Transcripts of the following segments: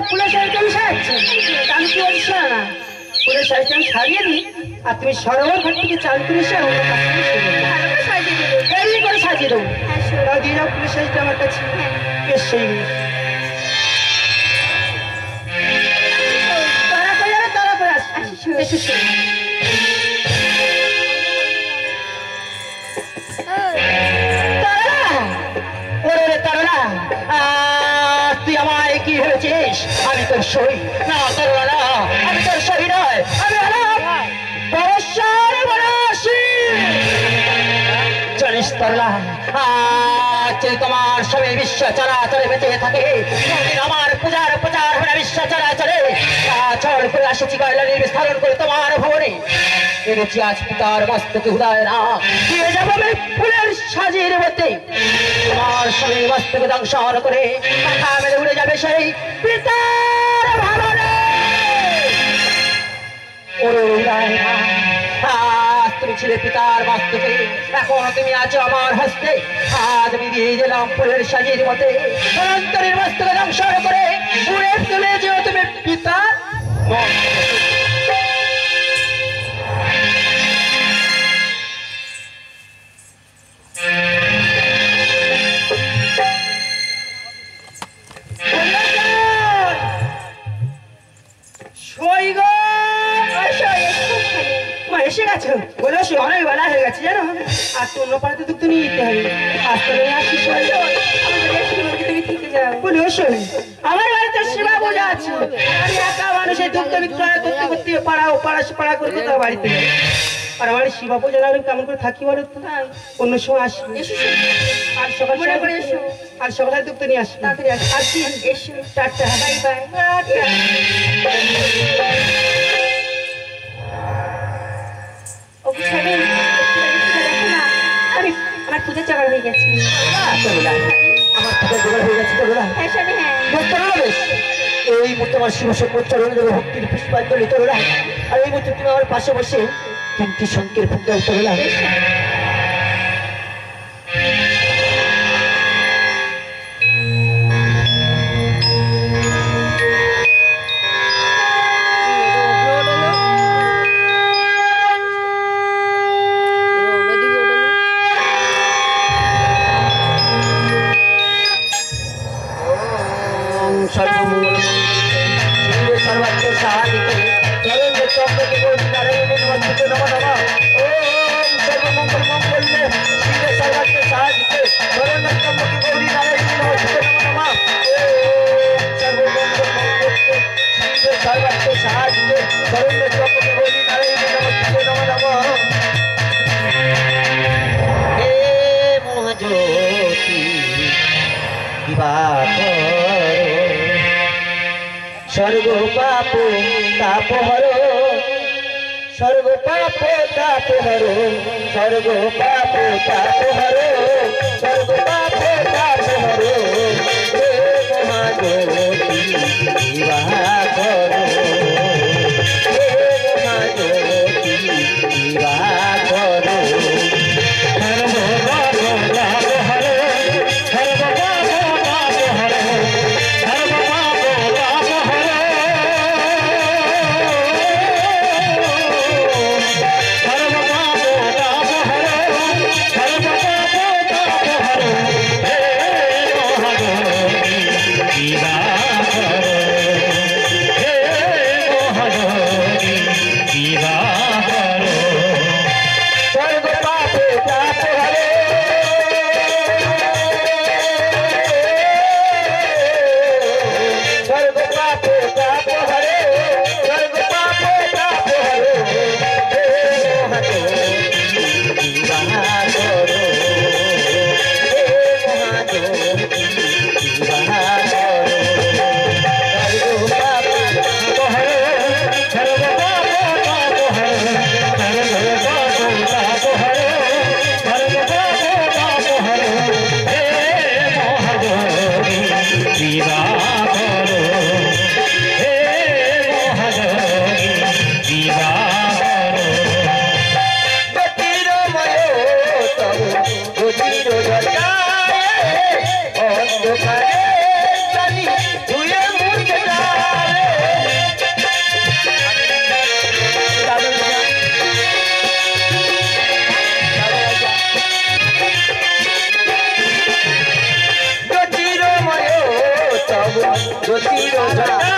ফুলের শাড়িটা আমি সাজাচ্ছি। আমি কি বলছি শোনো না, ফুলের শাড়িটা আমি সাজিয়ে দিই আর তুমি সরোবর ঘাট থেকে চাল করে এসে অন্য কাজ করে এমনি করে সাজিয়ে দেবো। তাও দিয়ে যাও ফুলের শাড়িটা আমার কাছে। বেশ সেই তারা করে যাবে, তারা করে আসছি। এসে তুই আমায় কি ভেবেছিস আমি তোর সই? না করোনা, আমি তোর সই নয়, আমি জানিস তরলা, তোমার সবে বিশ্ব চরাচরে বেঁচে থাকে, আমার পূজার প্রচার হলে বিশ্ব চরাচরে চল করে আসেছি কয়লালির বিস্তারণ করে তোমার ভবনে এনেছি আজ পিতার মস্তকে উদয় না দিয়ে যাবো আমি ফুলের সাজির মধ্যে তোমার সবে মস্তকে দংশন করে মাথা মেলে উড়ে যাবে সেই পিতার ভবনে। ওরে উদয় না, তুমি ছিলে পিতার মস্তকে, এখন তুমি আছো আমার হস্তে। আজ আমি দিয়ে গেলাম ফুলের সাজির মতে অনন্তরের মস্তকে দংশন করে উড়ে তুলে যেও তুমি পিতার এসে গেছো বলে অনেক বেলা হয়ে গেছে জানো, আর অন্য পাড়াতে দুধ নিয়ে যেতে হবে। আসতে আসি তুমি থেকে যাও বলে আমার বাড়িতে সেবা বোঝা আছে, আমি একা মানুষের দুধ বিক্রয় করতে করতে পাড়া করতে তার বাড়িতে। আর আমার শিবা পূজা না কেমন করে থাকি বলো তো, অন্য সময় আসি। আর সকাল করে এসো, আর সকালে দুধ নিয়ে আসি। আসি এসো, টাটা বাই বাই। আমার পূজা জোগাড় হয়ে গেছে, এই মুহূর্তে আমার শিব চরণে দেবো ভক্তির পুষ্পাঞ্জলি তোলা। আর এই মুহূর্তে তুমি আমার পাশে বসে তিনটি শঙ্কের ফুট দাও তোলা। স্বর্গ পাপ তাপ হর, স্বর্গ পাপ তাপ হর, স্বর্গ পাপ তাপ হর, স্বর্গ পাপ তাপ হর, হে মহাজ্যোতি দিবাকর, হে মহাজ্যোতি দিবাকর। Hare তব জ্যোতি অন্ধকারে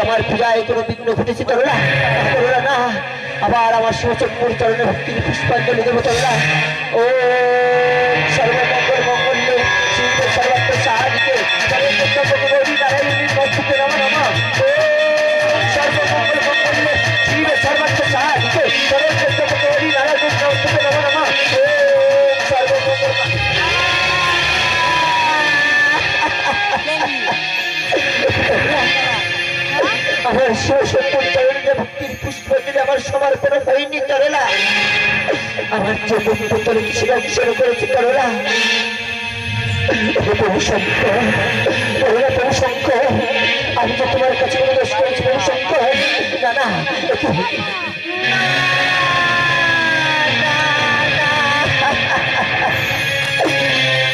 আমার পূজায় কোনো বিঘ্ন ঘটেছে তরলা তরলা না আবার আমার শিবচন্দ্র চরণে ভক্তির পুষ্পাঞ্জলি দেব তরলা ও সর্বমঙ্গল মঙ্গলে শিব সর্বাত্ম সাহায্যে নারায়ণীর মধ্যে নম নম ও সর্বমঙ্গল মঙ্গলে শিব সর্বাত্ম সাহায্যে নারায়ণীর মধ্যে নম নম ও সর্বমঙ্গল আমার শিবচন্দ্র চরণে ভক্তির পুষ্পাঞ্জলি আমার সমর্পণ হয়নি তরলা আমার যে বন্ধু তোরে কিসের অনুসরণ করেছে তরলা প্রভু শঙ্কর প্রভু শঙ্কর আমি তো তোমার কাছে অনুরোধ করেছি প্রভু শঙ্কর না না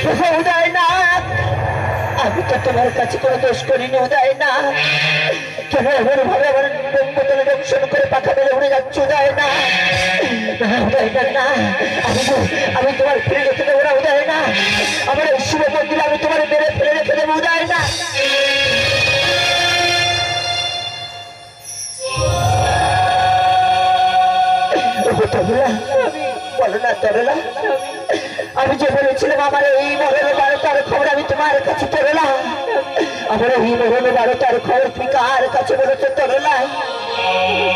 প্রভু উদয়নাথ আমি তো তোমার কাছে কোনো দোষ করিনি উদয়নাথ কেন এমন ভাবে আমার ব্রহ্মতলে দর্শন করে পাখা মেলে উড়ে যাচ্ছে উদয়নাথ না আমি তোমার ফিরে রেখে দেবো না উদয়নাথ আমার এই শিব মন্দিরে আমি তোমার মেরে ফেলে রেখে দেবো উদয়নাথ বলো না তরলা আমি যে বলেছিলাম আমার এই মরণ 12টার খবর আমি তোমার কাছে তরলা আমার এই মরণ 12টার খবর তুমি কার কাছে বলেছো তরলা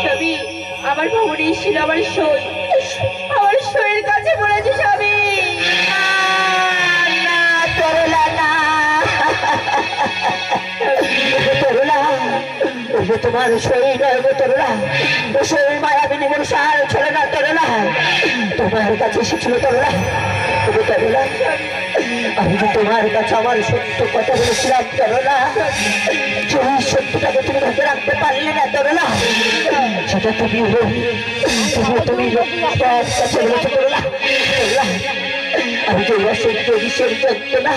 স্বামী আমার ভবনে ছিল আমার সইয়ের কাছে বলেছে স্বামী তরলা না তরলা তোমার সই নয় তরলা সই মায়াবিনী মনুষার ছিল না তরলা তোমার কাছে এসেছিল তরলা তরলা আমি তো তোমার কাছে আমার সত্য কথা বলেছিলাম তরলা সেই সত্যটাকে তুমি ধরে রাখতে পারলে না তরলা সেটা তুমি কাছে বলেছো তরলা আমি তো এবার সত্য বিষয়ের যন্ত্রণা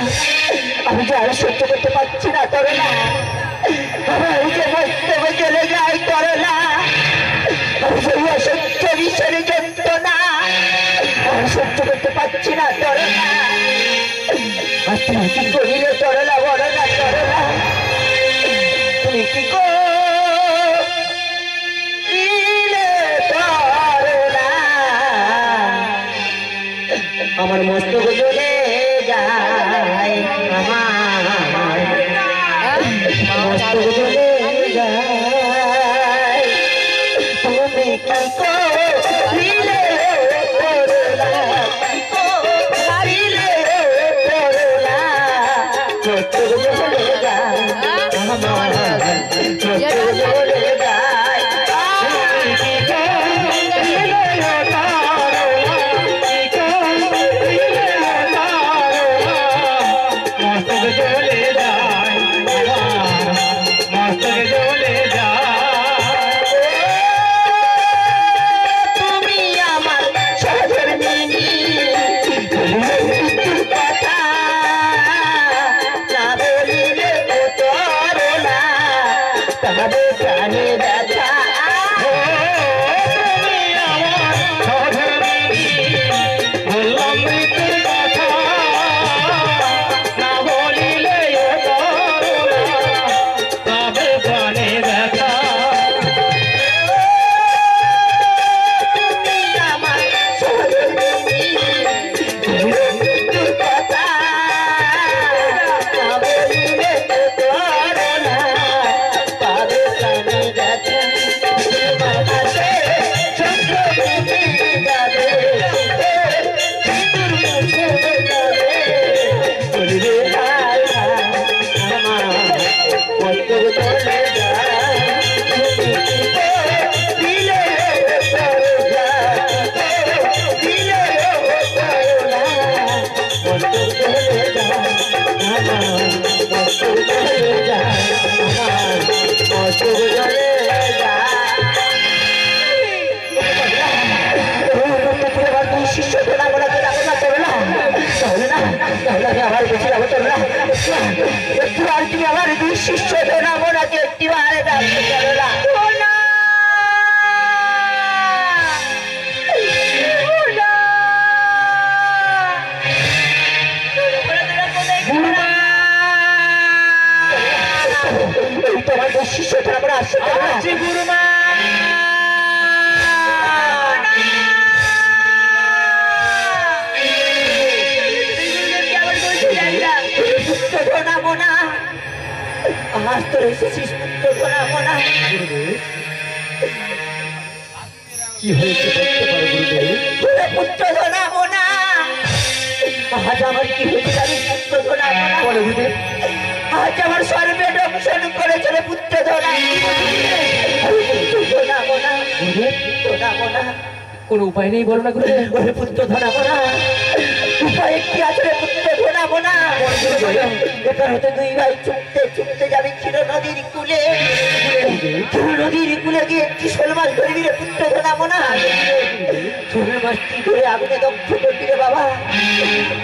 আমি যে আর সহ্য করতে পারছি না তরলা আমার যে বাস্তবে চলে যায় তরলা আমি যে অসহ্য বিষয়ের যন্ত্রণা আমি সহ্য করতে পারছি না তরলা আর তুমি কি করিলে তরলা বলো না তরলা তুমি কি করিলে তরলা আমার মস্তক জ্বলে যায় আমার মস্তক জ্বলে যায় তুমি কি করিলে তরলা মস্তক জ্বলে যায় আমার মস্তক জ্বলে যায় মস্তক মস্তক জলে যায় আমার মস্তক জলে যায় শিষ্য তোলা মোড়াকে যাবো না তোর না তাহলে না তাহলে আমি আবার বেশি যাবো তোর না একটু আর তুমি আমার দুই শিষ্য তোলা মোড়াকে একটি বার ডাকতে চলো না তোমার দুই শিষ্য তোলা মোড়া আসছে গুরুমা আজ তোর এসেছিস পুত্র ধরাবো না কি হয়েছে বলতে পারো গুরুদেব পুত্র ধরাবো না আজ আমার কি হয়েছে জানিস পুত্র ধরাবো না বলে গুরুদেব আজ আমার সর্বে দংশন করেছে রে পুত্র ধরাবো না গুরুদেব ধরাবো না কোনো উপায় নেই বলো না গুরুদেব পুত্র ধরাবো না উপায় কি আছে রে পুত্র ধরাবো না এখান হতে দুই ভাই ছুটতে ছুটতে যাবে ক্ষীর নদীর কুলে গিয়ে একটি শোল মাছ ধরবি রে পুত্র ধরাবো না শোল মাছটি ধরে আগুনে দগ্ধ করবি রে বাবা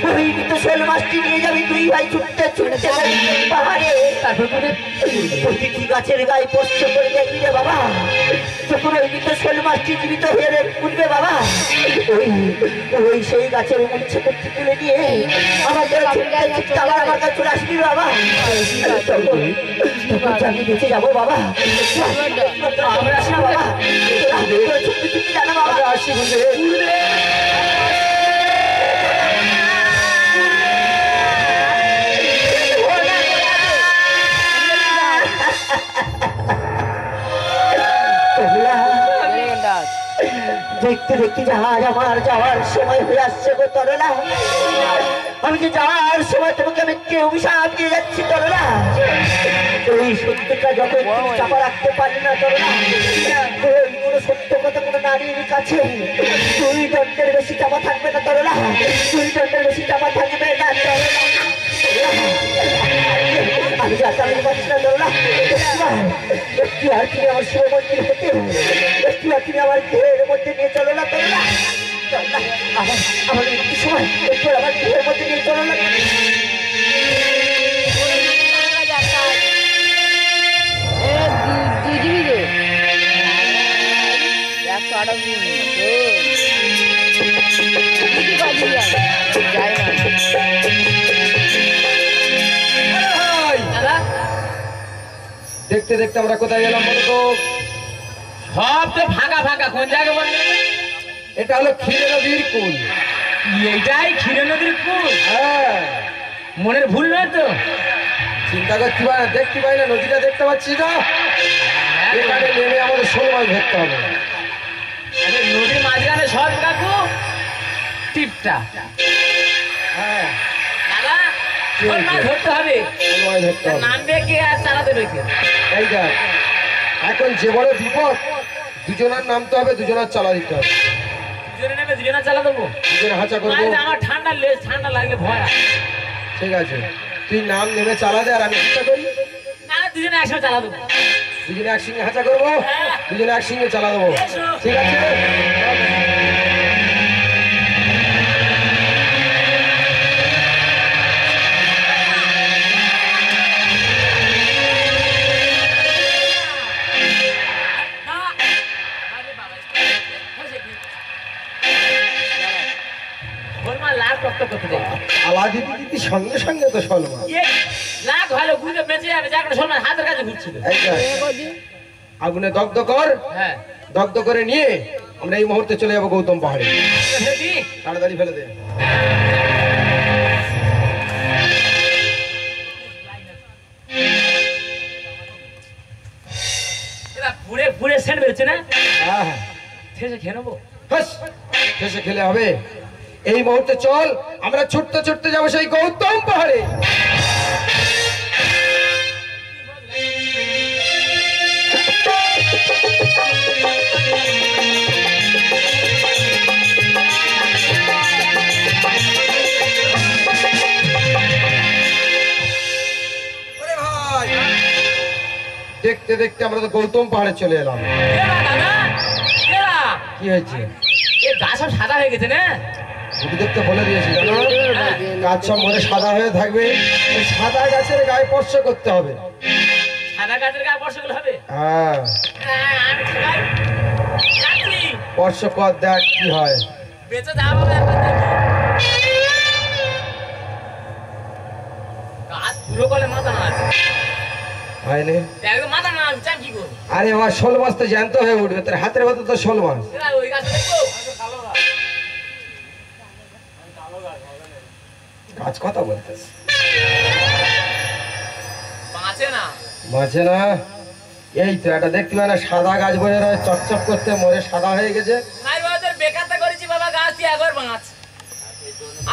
ওই তো শোল মাছটি নিয়ে যাবি দুই ভাই ছুটতে ছুটতে যাবি পাহাড়ে তারপরে প্রতিটি গাছের গায়ে পোষ্য করে দেখবি রে বাবা যখন ওই তো শোল মাছটি জীবিত হয়ে উঠবে বাবা ওই সেই গাছের উচ্ছে করতে তুলে নিয়ে আমাদের আবার আমার কাছে চলে আসবি বাবা আমি বেঁচে যাবো বাবা আমরা আসি না বাবা ছুটতে ছুটতে জানো বাবা আসি দেখতে দেখতে জাহাজ আমার যাওয়ার সময় হয়ে আসছে গো তরলা আমি যে যাওয়ার সময় তোমাকে আমি কে অভিশাপ দিয়ে যাচ্ছি তরলা ওই সত্যটা যখন তুমি চাপা রাখতে পারলি না তরলা ওই কোনো সত্য কথা কোনো নারীর কাছে দুই দণ্ডের বেশি চাপা থাকবে না তরলা দুই দণ্ডের বেশি চাপা থাকবে না তরলা আমি যাতায়াত পাচ্ছি না তরলা একটু আর তুমি আমার শিব মন্দির হতে একটু আর তুমি আমার ঘেরের মধ্যে নিয়ে চলো না তরলা আমার একটু সময় একটু আমার ঘেরের মধ্যে নিয়ে চলো না দেখতে দেখতে আমরা কোথায় গেলাম বলো তো সব তো ফাঁকা ফাঁকা কোন জায়গা বলবে এটা হলো ক্ষীর নদীর কুল এইটাই ক্ষীর নদীর কুল হ্যাঁ মনের ভুল নয় তো চিন্তা করতে পারে দেখতে পাই না নদীটা দেখতে পাচ্ছি না এখানে নেমে আমাদের শোল মাছ ধরতে হবে আরে নদীর মাঝখানে সব কাকু টিপটা হ্যাঁ দাদা শোল মাছ ধরতে হবে শোল মাছ ধরতে হবে নামবে কে আর চালাতে হবে কে এই দেখ এখন যে বড় বিপদ দুজনের নামতে হবে দুজনের চালা দিতে হবে দুজনে নেমে দুজনে চালা দেবো দুজনে হাঁচা করবো আমার ঠান্ডা লাগলে ভয় ঠিক আছে তুই নাম নেমে চালা দে আর আমি চেষ্টা করি না দুজনে একসাথে চালা দেবো দুজনে একসঙ্গে হাঁচা করবো দুজনে একসঙ্গে চালা দেবো ঠিক আছে আলাদি দিদি সঙ্গে সঙ্গে তো শোলমা লাখ ভালো বুঝে বেঁচে যাবে যাকে শোলমা হাতের কাছে ঘুরছিল আগুনে দগ্ধ কর হ্যাঁ দগ্ধ করে নিয়ে আমরা এই মুহূর্তে চলে যাবো গৌতম পাহাড়ে তাড়াতাড়ি ফেলে দে পুরে পুরে সেন্ট বেরোচ্ছে না হ্যাঁ ঠেসে খেয়ে নেবো শেষে খেলে হবে এই মুহূর্তে চল আমরা ছুটতে ছুটতে যাবো সেই গৌতম পাহাড়ে দেখতে দেখতে আমরা তো গৌতম পাহাড়ে চলে এলাম। দাদা এরা কি হয়েছে? এ গা সব সাদা হয়ে গেছে না? গুরুদেব তো বলে দিয়েছি জানো, গাছ সব মরে সাদা হয়ে থাকবে, এই সাদা গাছের গায়ে স্পর্শ করতে হবে। সাদা গাছের গায়ে স্পর্শ করলে হবে? হ্যাঁ, আমি ঠেকাই যাচ্ছি, স্পর্শ কর, দেখ কি হয়। বেঁচে যাবো একবার দেখি। গাছ পুরো কলে মাথা না আছে, হয়নি? একদম মাথা না আমি চান কি করবো? আরে আমার শোল মাছ তো জ্যান্ত হয়ে উঠবে, তোর হাতের মতো তো শোল মাছ। এরা ওই গাছে দেখবো গাছ কথা বলতেছে, বাঁচে না। বাঁচে না? এই তো এটা দেখতে পাই না, সাদা গাছ বোঝা যায়, চকচক করতে মরে সাদা হয়ে গেছে। নাই বাবাদের বেকারটা করেছি বাবা, গাছ দিয়ে একবার বাঁচ,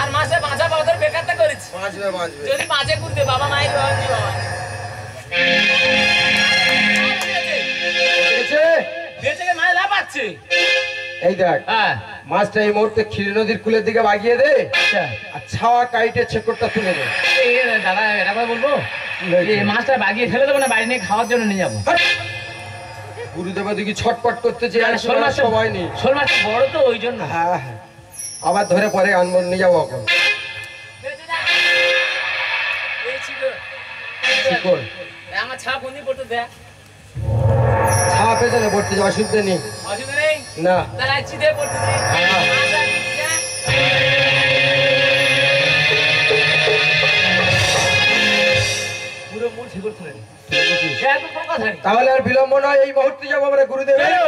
আর মাসে বাঁচা বাবাদের বেকারটা করেছি। বাঁচবে বাঁচবে। যদি বাঁচে করতে বাবা নাই বাবা কি বাবা দেখেছে? বেঁচে গিয়ে মাছ লাফাচ্ছে। এই দেখ, হ্যাঁ মাছটা এই মুহূর্তে ক্ষীর নদীর কূলের দিকে বাগিয়ে দে, আচ্ছা আর ছাওয়া কাইটে ছেকড়টা তুলে দে। দাদা এটা করে বলবো, এই মাছটা বাগিয়ে ফেলে দেবো না, বাড়ি নিয়ে খাওয়ার জন্য নিয়ে যাবো? গুরুদেব দিকে ছটপট করতেছে, আর শোল মাছ সময় নেই। শোল মাছটা বড় তো ওই জন্য। হ্যাঁ হ্যাঁ, আবার ধরে পরে আনবো, নিয়ে যাবো এখন। শিকড় আমার ছাপ বন্দি করতে দেখ, ছাওয়া পেছনে পড়তে যাওয়া, অসুবিধা নেই। অসুবিধা নেই, না তাহলে চিদে করতে দে। পুরো মূল শিকড় তুলে নে। একদম কোনো কথা নেই। তাহলে আর বিলম্ব নয়, এই মুহূর্তে যাবো আমরা গুরুদেব। বেরো।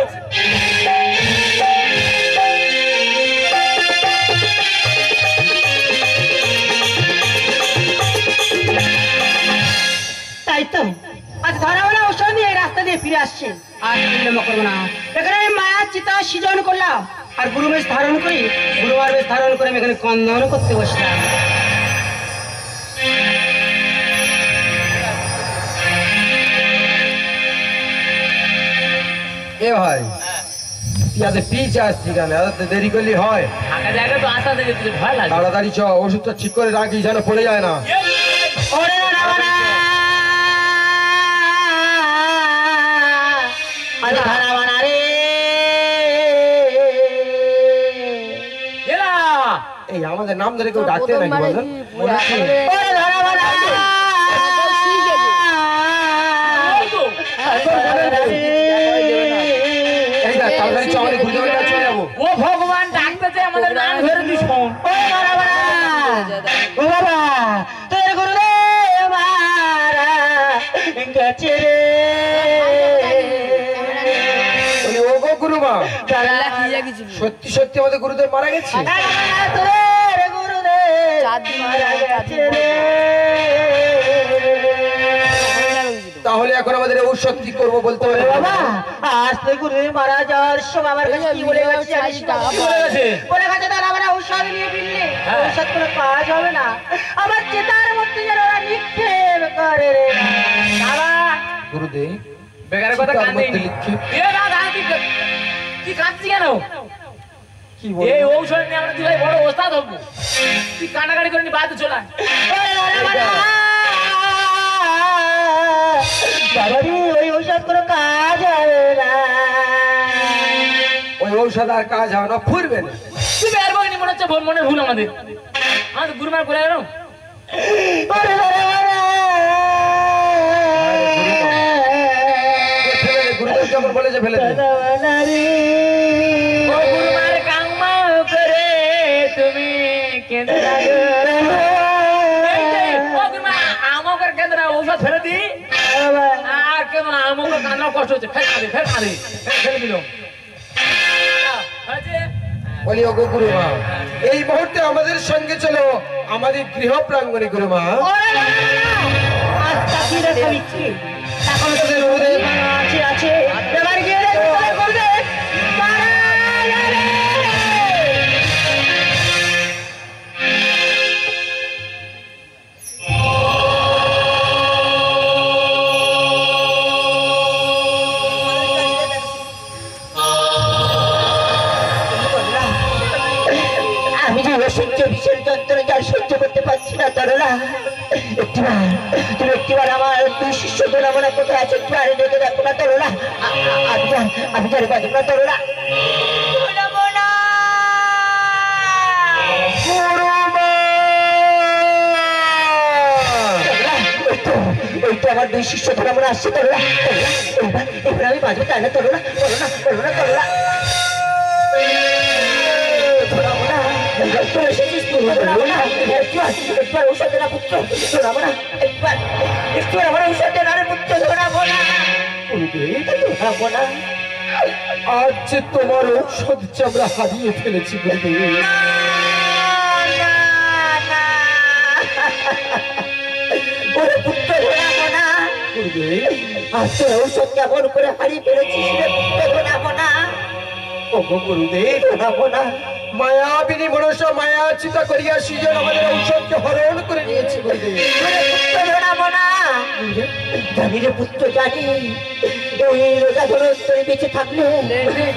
তাই তো আজ ধরাবো না ওষুধ নিয়ে এই রাস্তা দিয়ে ফিরে আসছে, আর বিলম্ব করবো না। এখানে আমি মায়ার চিতা সৃজন করলাম, আর গুরু বেশ ধারণ করি, গুরুবার বেশ ধারণ করে আমি এখানে কন্দন করতে বসলাম। এ ভাই, তুই আজ পিছে আসছি কেন? এত দেরি করলি হয়? ফাঁকা জায়গা তো আস্তে আস্তে যেতে ভয় লাগে। তাড়াতাড়ি চ, ওষুধটা ঠিক করে রাখি যেন পড়ে যায় না। ওরে ধরাবো না, আজ ধরাবো না রে। এলা এই আমাদের নাম ধরে কেউ ডাকতে নাকি বলেন? ওরে ধরাবো না। এই দেখ, তাড়াতাড়ি চ, আমাদের গুরুদেবের কাছে চলে যাবো। ও ভগবান ডাকতেছে, আমাদের নাম ধরে দিস। ওরে ধরাবো না। ও বাবা, তোর গুরুদেব মারা গেছে রে। বলি, ও গো গুরুমা, সত্যি সত্যি আমাদের গুরুদেব মারা গেছে? তোর গুরুদেব মারা গেছে রে। তাহলে এখন আমাদের ঔষধ কি করবো বলতে পারে বাবা, আজ তুই গুরুদেব মারা যাওয়ার সময় আমার কাছে কি বলে গেছে জানিস না? কি বলে গেছে? বলে গেছে তারা আমরা ঔষধ নিয়ে ফিরলে হ্যাঁ। ঔষধ কোনো কাজ হবে না, আমার চেতার মধ্যে যেন ওরা নিক্ষেপ করে রে বাবা। গুরুদেব? বেকারের কথা চিতার কান্দেই মধ্যে নি। নিক্ষেপ? এ দাদা তুই কাঁদছিস কেন? কি এই বলবো? ঔষধ নিয়ে আমরা দুই বড় ওস্তাদ হবো, তুই কান্নাকাটি করে নি বাড়িতে চলে আয়। ওরে বাবা রে, বাবা রে, ওই ঔষধ কোনো কাজ হবে না। ওই ঔষধ আর কাজ হবে না, ফুরবে না। তুই বের বইনি, মনে হচ্ছে মনে ভুল আমাদের গুরুমার করে গেল। ওরে বাবা রে। ফেলে দে, গুরুদেব যখন বলেছে ফেলে দে। বাবা রে। ও গুরুমার কাংমা করে তুমি কেঁদে লাগো। এই যে, ও গুরুমা আমাকে কেন্দ্র ঔষধ ফেলে দি, আর কেমন আমাকে কান্না কষ্ট হচ্ছে, ফের কাঁদে ফেলে দিল। বলি, ও গো গুরুমা, এই মুহূর্তে আমাদের সঙ্গে চলো আমাদের গৃহ প্রাঙ্গণে গুরুমা। ওরে বাবা রে, আজটা কি রে খাবিচ্ছি? এখন তোদের গুরুদেব আছে আছে, এবার গিয়ে রে তোদের গুরুদেব মারা যাবে। আমি যে অসহ্য ভীষণ যন্ত্রণা যা সহ্য করতে পারছি না, তরলা তুমি একটিবার আমার দুই শিষ্য ধনামনা কোথায় আছে একটিবার ডেকে দেখো না তরলা। আমি জানি বাজব না তরলা। ওই তো আমার দুই শিষ্য ধনামনা আসছে তরলা। এবার আমি বাজবো তাই না তরলা? তরলা তরলা আজ যে তোমার ঔষধ যে আমরা হারিয়ে ফেলেছি গুরুদেব। ঔষধ কেমন করে হারিয়ে ফেলেছিস গুরুদেব? মায়াবিনী মনসা মায়া চিতা করিয়া সৃজন আমাদের ঔষধকে হরণ করে নিয়েছে গুরুদেব। জানি রে পুত্র জানি, ওই রোজা ধরে বেঁচে থাকলে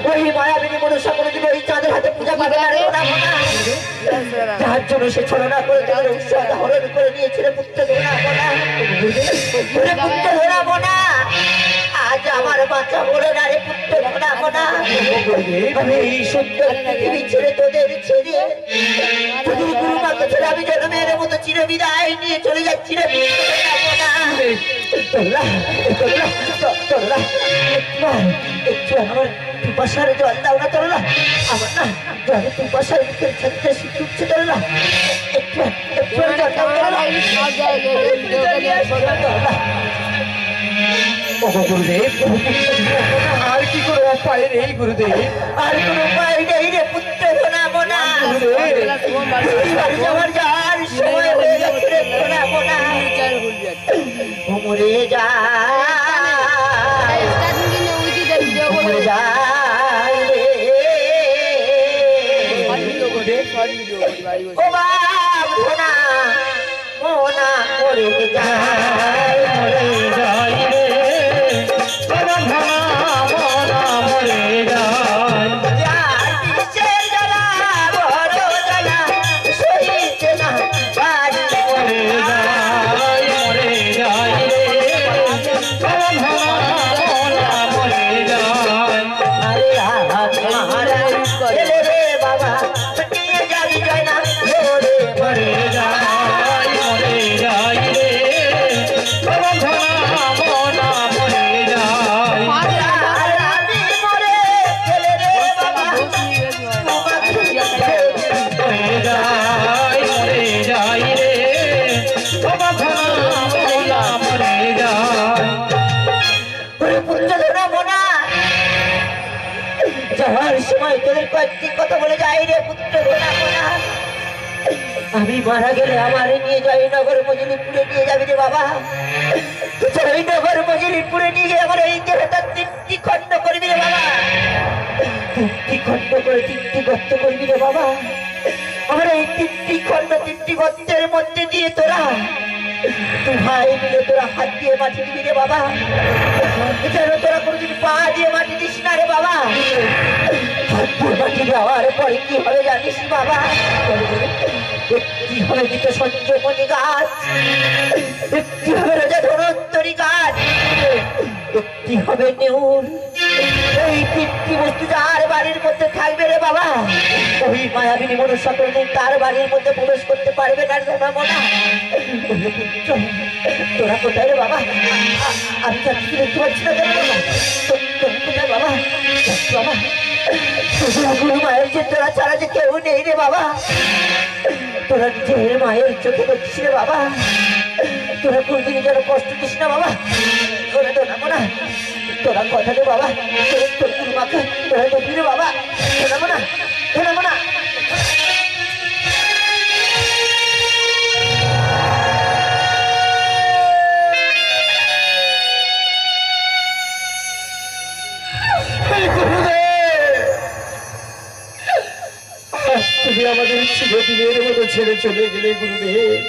ওই মায়াবিনী মনসা কোনোদিন ওই চাঁদের হাতে পূজা পাবে না রে। যার জন্য সে ছলনা করে তাদের ঔষধ হরণ করে নিয়েছিল পুত্র ধরাবো না। আজ আমার বাচ্চা বলে না রে পুত্র ধরাবো না। আমি এই সুন্দর পৃথিবী ছেড়ে তোদের ছেড়ে তোদের গুরু মাকে ছেড়ে আমি জন্মের মতো চিরবিদায় নিয়ে চলে যাচ্ছি রে একটু আমার পিপাসার জল দাও না তরলা। আমার না জলে পিপাসার মুখের ছাত্রে শিখে উঠছে তরলা। একটু জল দাও তরলা। গুরুদেব আর কি কোনো উপায় নেই গুরুদেব? আর কোন উপায় নেই রে পুত্র শোনাবো না। আমার যার সময় হয়ে গেছে রে শোনাবো না। মরে যা কথা বলে যাই রে পুত্র আমি মারা গেলে আমার নিয়ে যাই নগর মজলিপুরে নিয়ে যাবি রে বাবা। ওই নগর মজলিপুরে নিয়ে গিয়ে আমার এই দেহটা 3টি খণ্ড করবি রে বাবা। 3টি খণ্ড করে 3টি গর্ত করবি রে বাবা। আমার এই 3টি খণ্ড 3টি গর্তের মধ্যে দিয়ে তোরা তুই ভাই মিলে তোরা হাত দিয়ে মাটি দিবি রে বাবা। যেন তোরা কোনোদিন পা দিয়ে মাটি দিস না রে বাবা। হাত দিয়ে মাটি দেওয়ার পরে কি হবে জানিস বাবা? একটি হবে মৃত সঞ্জমণি গাছ, একটি হবে রাজা ধনন্তরী গাছ, একটি হবে নেউর। এই 3টি বস্তু যার বাড়ির মধ্যে থাকবে রে বাবা ওই মায়াবিনী মনসা কোনদিন তার বাড়ির মধ্যে প্রবেশ করতে পারবে না রে মনা। তোরা কোথায় রে বাবা? আমি যাচ্ছি দেখতে পাচ্ছি না কেন বাবা? কোথায় বাবা? বাবা গুরু মায়ের যে তোরা ছাড়া যে কেউ নেই রে বাবা। তোরা নিজের মায়ের চোখে দেখছিস রে বাবা। তোরা কোনদিন যেন কষ্ট দিস না বাবা। তোরা তো নামো না, তোরা কথা দে বাবা। তোর গুরু মাকে তোরা দেখবি রে বাবা। নামো না, নামো না। তুমি আমাদের চিরদিনের মতো ছেড়ে চলে গেলে গুরুদেব।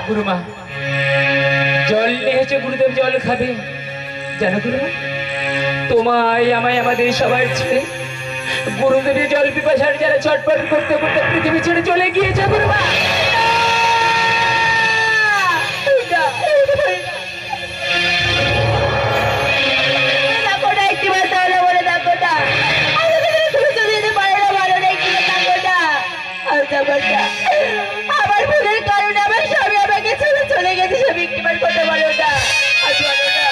গুরুমা জল নিয়েছে, গুরুদেব জল খাবে। জানো গুরুমা, তোমায় আমায় আমাদের সবাই ছেড়ে গুরুদেবের জল পিপাসার যারা ছটফট করতে করতে পৃথিবী ছেড়ে চলে গিয়েছে গুরুমা। আমার ভুলের কারণে আমার স্বামী আমাকে ছেড়ে চলে গেছে, স্বামী একটিবার কথা বলো না, আজ বলো না,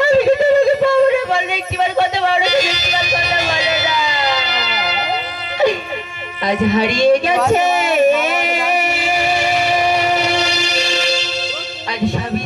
আমি তো তোমাকে পাবো না, বলো একটিবার কথা বলো, একটিবার কথা বলো না, আজ হারিয়ে গেছে, আজ স্বামী